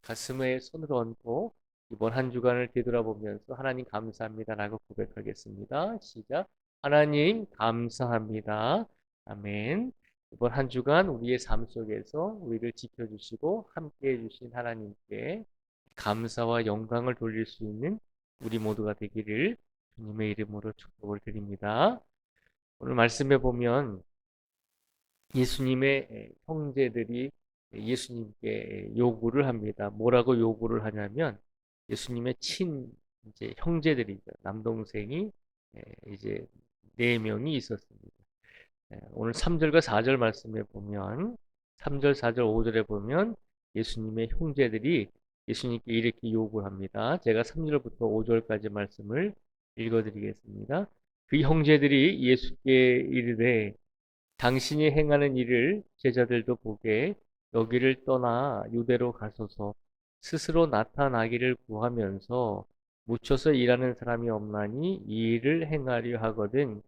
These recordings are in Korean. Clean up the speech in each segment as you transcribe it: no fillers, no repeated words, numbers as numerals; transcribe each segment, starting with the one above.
가슴에 손을 얹고 이번 한 주간을 되돌아보면서 하나님 감사합니다라고 고백하겠습니다. 시작. 하나님 감사합니다. 아멘. 이번 한 주간 우리의 삶 속에서 우리를 지켜주시고 함께해 주신 하나님께 감사와 영광을 돌릴 수 있는 우리 모두가 되기를 주님의 이름으로 축복을 드립니다. 오늘 말씀해 보면 예수님의 형제들이 예수님께 요구를 합니다. 뭐라고 요구를 하냐면 예수님의 이제 형제들이죠. 남동생이 이제 네 명이 있었습니다. 오늘 3절과 4절 말씀에 보면 3절, 4절, 5절에 보면 예수님의 형제들이 예수님께 이렇게 요구합니다. 제가 3절부터 5절까지 말씀을 읽어드리겠습니다. 그 형제들이 예수께 이르되 당신이 행하는 일을 제자들도 보게 여기를 떠나 유대로 가소서. 스스로 나타나기를 구하면서 묻혀서 일하는 사람이 없나니 이 일을 행하려 하거든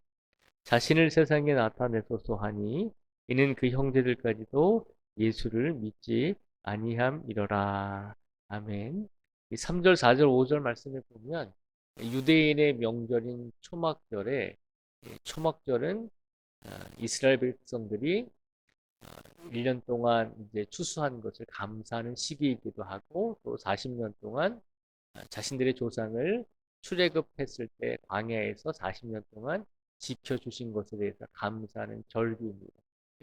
자신을 세상에 나타내소서 하니 이는 그 형제들까지도 예수를 믿지 아니함이로라. 아멘. 이 3절, 4절, 5절 말씀에 보면 유대인의 명절인 초막절에 초막절은 이스라엘 백성들이 1년 동안 이제 추수한 것을 감사하는 시기이기도 하고 또 40년 동안 자신들의 조상을 출애굽했을 때 광야에서 40년 동안 지켜주신 것에 대해서 감사하는 절기입니다.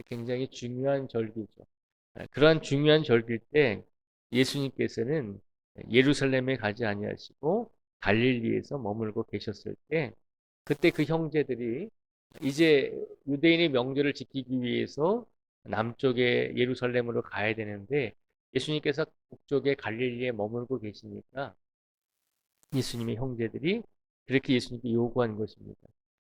굉장히 중요한 절기죠. 그러한 중요한 절기일 때 예수님께서는 예루살렘에 가지 아니하시고 갈릴리에서 머물고 계셨을 때 그때 그 형제들이 이제 유대인의 명절을 지키기 위해서 남쪽에 예루살렘으로 가야 되는데 예수님께서 북쪽에 갈릴리에 머물고 계시니까 예수님의 형제들이 그렇게 예수님께 요구한 것입니다.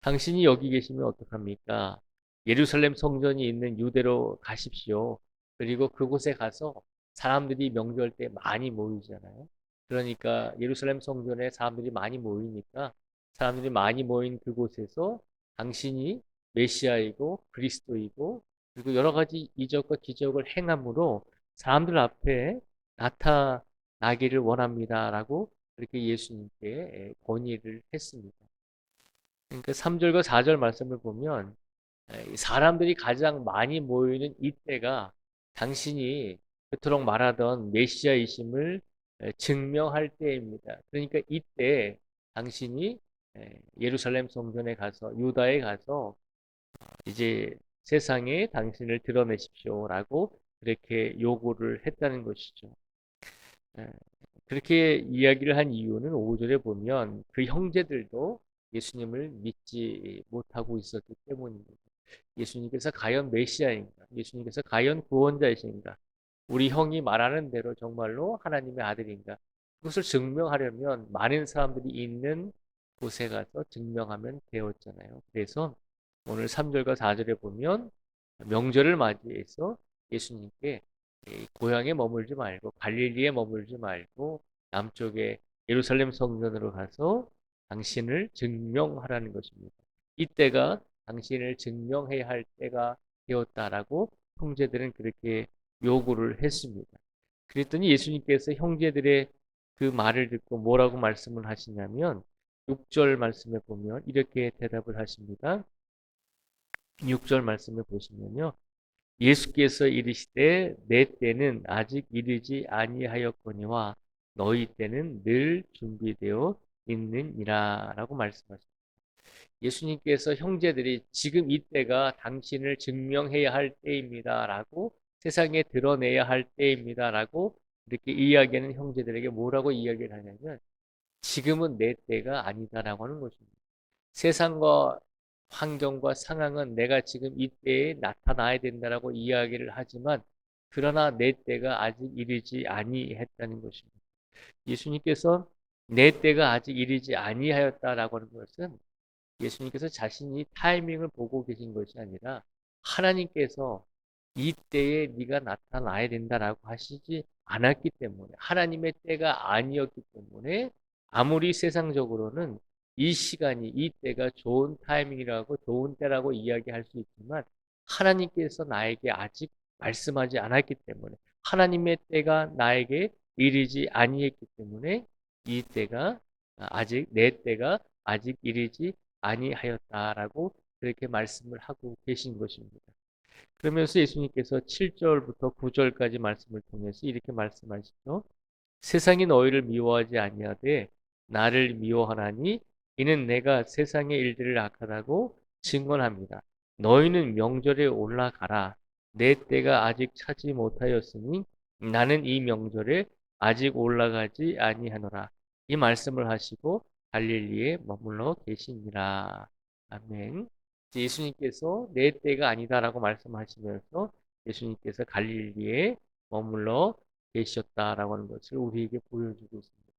당신이 여기 계시면 어떡합니까? 예루살렘 성전이 있는 유대로 가십시오. 그리고 그곳에 가서 사람들이 명절 때 많이 모이잖아요. 그러니까 예루살렘 성전에 사람들이 많이 모이니까 사람들이 많이 모인 그곳에서 당신이 메시아이고 그리스도이고 그리고 여러 가지 이적과 기적을 행함으로 사람들 앞에 나타나기를 원합니다라고 그렇게 예수님께 건의를 했습니다. 그러니까 3절과 4절 말씀을 보면 사람들이 가장 많이 모이는 이때가 당신이 그토록 말하던 메시아이심을 증명할 때입니다. 그러니까 이때 당신이 예루살렘 성전에 가서 유다에 가서 이제 세상에 당신을 드러내십시오라고 그렇게 요구를 했다는 것이죠. 그렇게 이야기를 한 이유는 5절에 보면 그 형제들도 예수님을 믿지 못하고 있었기 때문입니다. 예수님께서 과연 메시아인가? 예수님께서 과연 구원자이신가? 우리 형이 말하는 대로 정말로 하나님의 아들인가? 그것을 증명하려면 많은 사람들이 있는 곳에 가서 증명하면 되었잖아요. 그래서 오늘 3절과 4절에 보면 명절을 맞이해서 예수님께 고향에 머물지 말고 갈릴리에 머물지 말고 남쪽에 예루살렘 성전으로 가서 당신을 증명하라는 것입니다. 이때가 당신을 증명해야 할 때가 되었다라고 형제들은 그렇게 요구를 했습니다. 그랬더니 예수님께서 형제들의 그 말을 듣고 뭐라고 말씀을 하시냐면 6절 말씀에 보면 이렇게 대답을 하십니다. 6절 말씀을 보시면요. 예수께서 이르시되 내 때는 아직 이르지 아니하였거니와 너희 때는 늘 준비되어 있느니라 라고 말씀하십니다. 예수님께서 형제들이 지금 이때가 당신을 증명해야 할 때입니다 라고 세상에 드러내야 할 때입니다 라고 이렇게 이야기하는 형제들에게 뭐라고 이야기를 하냐면 지금은 내 때가 아니다라고 하는 것입니다. 세상과 환경과 상황은 내가 지금 이때에 나타나야 된다라고 이야기를 하지만 그러나 내 때가 아직 이르지 아니했다는 것입니다. 예수님께서 내 때가 아직 이르지 아니하였다라고 하는 것은 예수님께서 자신이 타이밍을 보고 계신 것이 아니라 하나님께서 이 때에 네가 나타나야 된다라고 하시지 않았기 때문에 하나님의 때가 아니었기 때문에 아무리 세상적으로는 이 시간이 이 때가 좋은 타이밍이라고 좋은 때라고 이야기할 수 있지만 하나님께서 나에게 아직 말씀하지 않았기 때문에 하나님의 때가 나에게 이르지 아니했기 때문에 이 때가 아직 내 때가 아직 이르지 아니하였다라고 그렇게 말씀을 하고 계신 것입니다. 그러면서 예수님께서 7절부터 9절까지 말씀을 통해서 이렇게 말씀하시죠. 세상이 너희를 미워하지 아니하되 나를 미워하나니 이는 내가 세상의 일들을 악하다고 증언합니다. 너희는 명절에 올라가라. 내 때가 아직 차지 못하였으니 나는 이 명절에 아직 올라가지 아니하노라. 이 말씀을 하시고 갈릴리에 머물러 계시니라. 아멘. 예수님께서 내 때가 아니다라고 말씀하시면서 예수님께서 갈릴리에 머물러 계셨다라고 하는 것을 우리에게 보여주고 있습니다.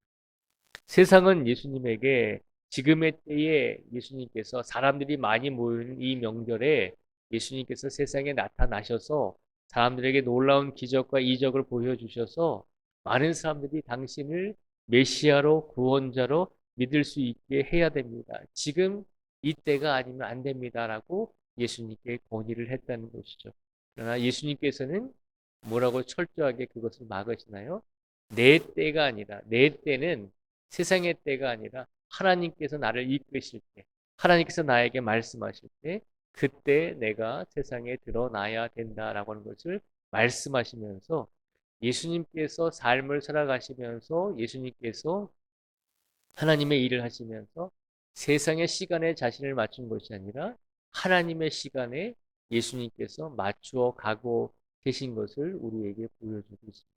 세상은 예수님에게 지금의 때에 예수님께서 사람들이 많이 모이는 이 명절에 예수님께서 세상에 나타나셔서 사람들에게 놀라운 기적과 이적을 보여주셔서 많은 사람들이 당신을 메시아로 구원자로 믿을 수 있게 해야 됩니다. 지금 이 때가 아니면 안 됩니다라고 예수님께 건의를 했다는 것이죠. 그러나 예수님께서는 뭐라고 철저하게 그것을 막으시나요? 내 때가 아니라 내 때는 세상의 때가 아니라 하나님께서 나를 이끄실 때, 하나님께서 나에게 말씀하실 때, 그때 내가 세상에 드러나야 된다라고 하는 것을 말씀하시면서 예수님께서 삶을 살아가시면서 예수님께서 하나님의 일을 하시면서 세상의 시간에 자신을 맞춘 것이 아니라 하나님의 시간에 예수님께서 맞추어 가고 계신 것을 우리에게 보여주고 있습니다.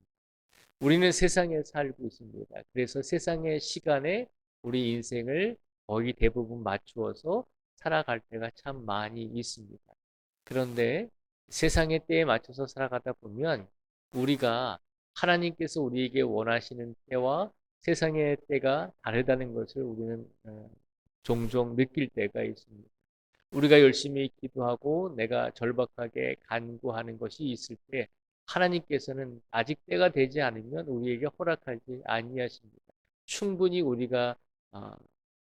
우리는 세상에 살고 있습니다. 그래서 세상의 시간에 우리 인생을 거의 대부분 맞추어서 살아갈 때가 참 많이 있습니다. 그런데 세상의 때에 맞춰서 살아가다 보면 우리가 하나님께서 우리에게 원하시는 때와 세상의 때가 다르다는 것을 우리는 종종 느낄 때가 있습니다. 우리가 열심히 기도하고 내가 절박하게 간구하는 것이 있을 때 하나님께서는 아직 때가 되지 않으면 우리에게 허락하지 아니하십니다. 충분히 우리가 어,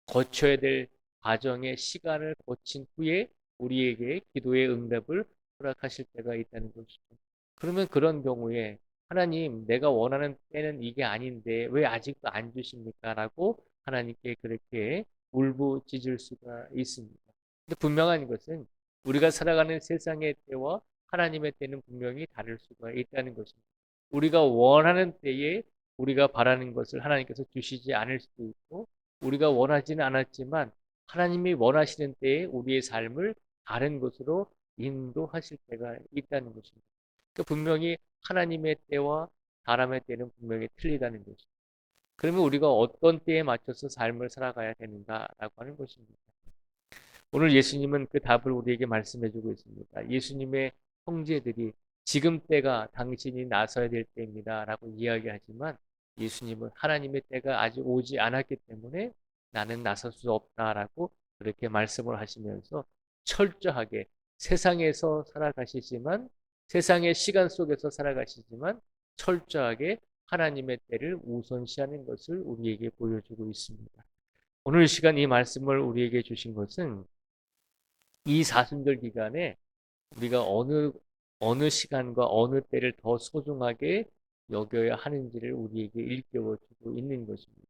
거쳐야 될 과정의 시간을 거친 후에 우리에게 기도의 응답을 허락하실 때가 있다는 것이죠. 그러면 그런 경우에 하나님, 내가 원하는 때는 이게 아닌데 왜 아직도 안 주십니까? 라고 하나님께 그렇게 울부짖을 수가 있습니다. 근데 분명한 것은 우리가 살아가는 세상의 때와 하나님의 때는 분명히 다를 수가 있다는 것입니다. 우리가 원하는 때에 우리가 바라는 것을 하나님께서 주시지 않을 수도 있고 우리가 원하지는 않았지만 하나님이 원하시는 때에 우리의 삶을 다른 것으로 인도하실 때가 있다는 것입니다. 그러니까 분명히 하나님의 때와 사람의 때는 분명히 틀리다는 것입니다. 그러면 우리가 어떤 때에 맞춰서 삶을 살아가야 되는가라고 하는 것입니다. 오늘 예수님은 그 답을 우리에게 말씀해 주고 있습니다. 예수님의 형제들이 지금 때가 당신이 나서야 될 때입니다. 라고 이야기하지만 예수님은 하나님의 때가 아직 오지 않았기 때문에 나는 나설 수 없다라고 그렇게 말씀을 하시면서 철저하게 세상에서 살아가시지만 세상의 시간 속에서 살아가시지만 철저하게 하나님의 때를 우선시하는 것을 우리에게 보여주고 있습니다. 오늘 이 시간 이 말씀을 우리에게 주신 것은 이 사순절 기간에 우리가 어느 시간과 어느 때를 더 소중하게 여겨야 하는지를 우리에게 일깨워 주고 있는 것입니다.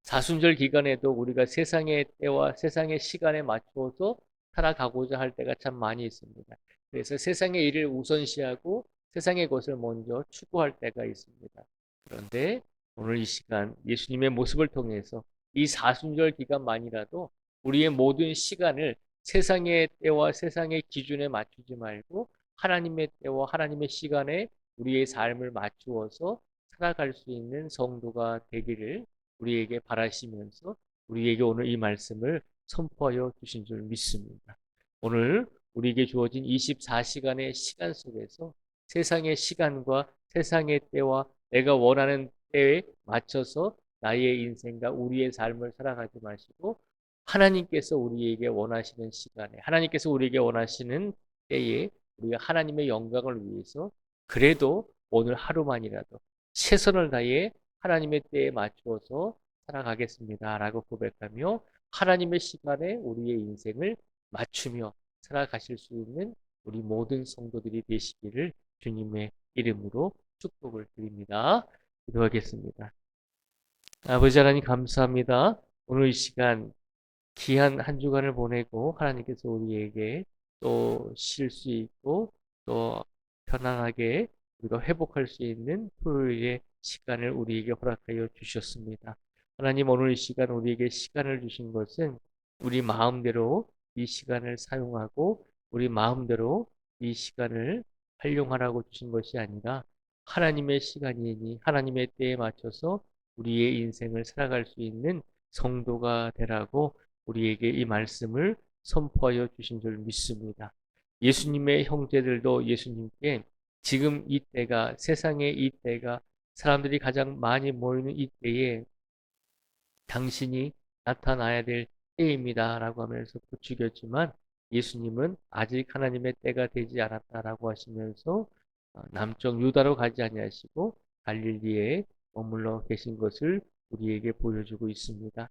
사순절 기간에도 우리가 세상의 때와 세상의 시간에 맞추어서 살아가고자 할 때가 참 많이 있습니다. 그래서 세상의 일을 우선시하고 세상의 것을 먼저 추구할 때가 있습니다. 그런데 오늘 이 시간 예수님의 모습을 통해서 이 사순절 기간만이라도 우리의 모든 시간을 세상의 때와 세상의 기준에 맞추지 말고 하나님의 때와 하나님의 시간에 우리의 삶을 맞추어서 살아갈 수 있는 성도가 되기를 우리에게 바라시면서 우리에게 오늘 이 말씀을 선포하여 주신 줄 믿습니다. 오늘 우리에게 주어진 24시간의 시간 속에서 세상의 시간과 세상의 때와 내가 원하는 때에 맞춰서 나의 인생과 우리의 삶을 살아가지 마시고 하나님께서 우리에게 원하시는 시간에 하나님께서 우리에게 원하시는 때에 우리가 하나님의 영광을 위해서 그래도 오늘 하루만이라도 최선을 다해 하나님의 때에 맞추어서 살아가겠습니다. 라고 고백하며 하나님의 시간에 우리의 인생을 맞추며 살아가실 수 있는 우리 모든 성도들이 되시기를 주님의 이름으로 축복을 드립니다. 기도하겠습니다. 아버지 하나님 감사합니다. 오늘 이 시간 귀한 한 주간을 보내고 하나님께서 우리에게 또 쉴 수 있고 또 편안하게 우리가 회복할 수 있는 토요일의 시간을 우리에게 허락하여 주셨습니다. 하나님 오늘 이 시간 우리에게 시간을 주신 것은 우리 마음대로 이 시간을 사용하고 우리 마음대로 이 시간을 활용하라고 주신 것이 아니라 하나님의 시간이니 하나님의 때에 맞춰서 우리의 인생을 살아갈 수 있는 성도가 되라고 우리에게 이 말씀을 선포하여 주신 줄 믿습니다. 예수님의 형제들도 예수님께 지금 이 때가 세상의 이 때가 사람들이 가장 많이 모이는 이 때에 당신이 나타나야 될 때입니다라고 하면서 부추겼지만 예수님은 아직 하나님의 때가 되지 않았다라고 하시면서 남쪽 유다로 가지 아니하시고 갈릴리에 머물러 계신 것을 우리에게 보여주고 있습니다.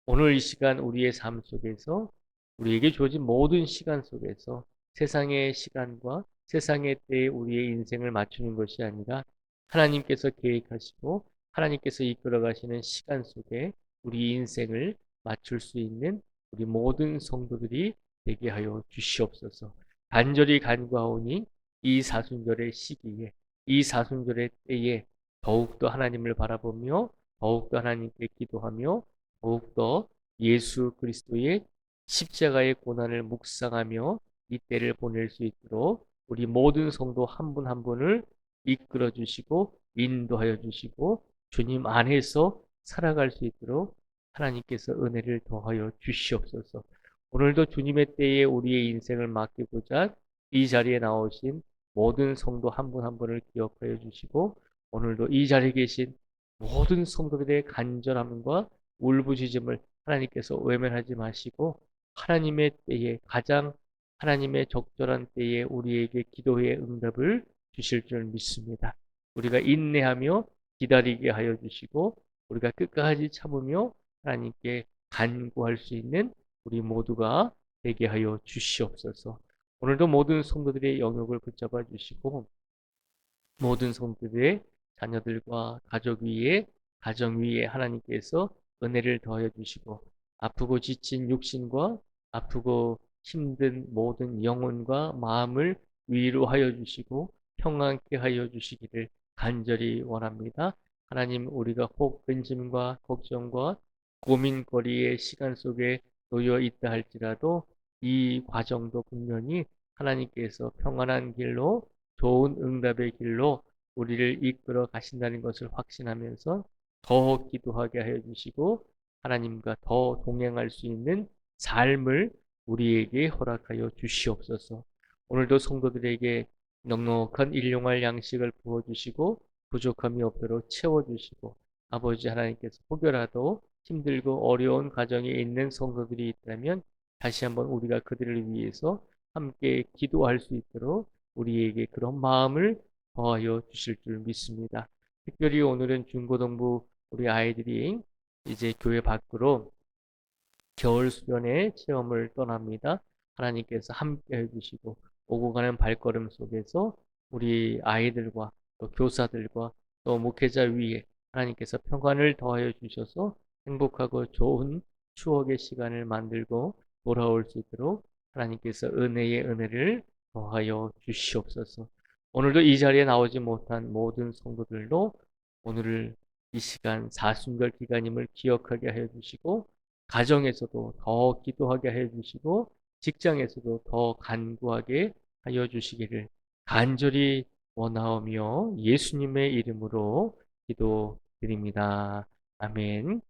오늘 이 시간 우리의 삶 속에서 우리에게 주어진 모든 시간 속에서 세상의 시간과 세상의 때에 우리의 인생을 맞추는 것이 아니라 하나님께서 계획하시고 하나님께서 이끌어 가시는 시간 속에 우리 인생을 맞출 수 있는 우리 모든 성도들이 되게 하여 주시옵소서. 간절히 간구하오니 이 사순절의 시기에 이 사순절의 때에 더욱더 하나님을 바라보며 더욱더 하나님께 기도하며 더욱더 예수 그리스도의 십자가의 고난을 묵상하며 이 때를 보낼 수 있도록 우리 모든 성도 한 분 한 분을 이끌어 주시고 인도하여 주시고 주님 안에서 살아갈 수 있도록 하나님께서 은혜를 더하여 주시옵소서. 오늘도 주님의 때에 우리의 인생을 맡기고자 이 자리에 나오신 모든 성도 한 분 한 분을 기억하여 주시고 오늘도 이 자리에 계신 모든 성도들의 간절함과 울부짖음을 하나님께서 외면하지 마시고 하나님의 때에 가장 하나님의 적절한 때에 우리에게 기도의 응답을 주실 줄 믿습니다. 우리가 인내하며 기다리게 하여 주시고 우리가 끝까지 참으며 하나님께 간구할 수 있는 우리 모두가 되게 하여 주시옵소서. 오늘도 모든 성도들의 영역을 붙잡아 주시고 모든 성도들의 자녀들과 가족 위에 가정 위에 하나님께서 은혜를 더하여 주시고 아프고 지친 육신과 아프고 힘든 모든 영혼과 마음을 위로하여 주시고 평안케 하여 주시기를 간절히 원합니다. 하나님 우리가 혹 근심과 걱정과 고민거리의 시간 속에 놓여 있다 할지라도 이 과정도 분명히 하나님께서 평안한 길로 좋은 응답의 길로 우리를 이끌어 가신다는 것을 확신하면서 더 기도하게 하여 주시고 하나님과 더 동행할 수 있는 삶을 우리에게 허락하여 주시옵소서. 오늘도 성도들에게 넉넉한 일용할 양식을 부어주시고 부족함이 없도록 채워주시고 아버지 하나님께서 혹여라도 힘들고 어려운 가정에 있는 성도들이 있다면 다시 한번 우리가 그들을 위해서 함께 기도할 수 있도록 우리에게 그런 마음을 더하여 주실 줄 믿습니다. 특별히 오늘은 중고등부 우리 아이들이 이제 교회 밖으로 겨울 수련회 체험을 떠납니다. 하나님께서 함께 해주시고 오고 가는 발걸음 속에서 우리 아이들과 또 교사들과 또 목회자 위에 하나님께서 평안을 더하여 주셔서 행복하고 좋은 추억의 시간을 만들고 돌아올 수 있도록 하나님께서 은혜의 은혜를 더하여 주시옵소서. 오늘도 이 자리에 나오지 못한 모든 성도들도 오늘을 이 시간 사순절 기간임을 기억하게 하여 주시고 가정에서도 더 기도하게 하여 주시고 직장에서도 더 간구하게 하여 주시기를 간절히 원하오며 예수님의 이름으로 기도드립니다. 아멘.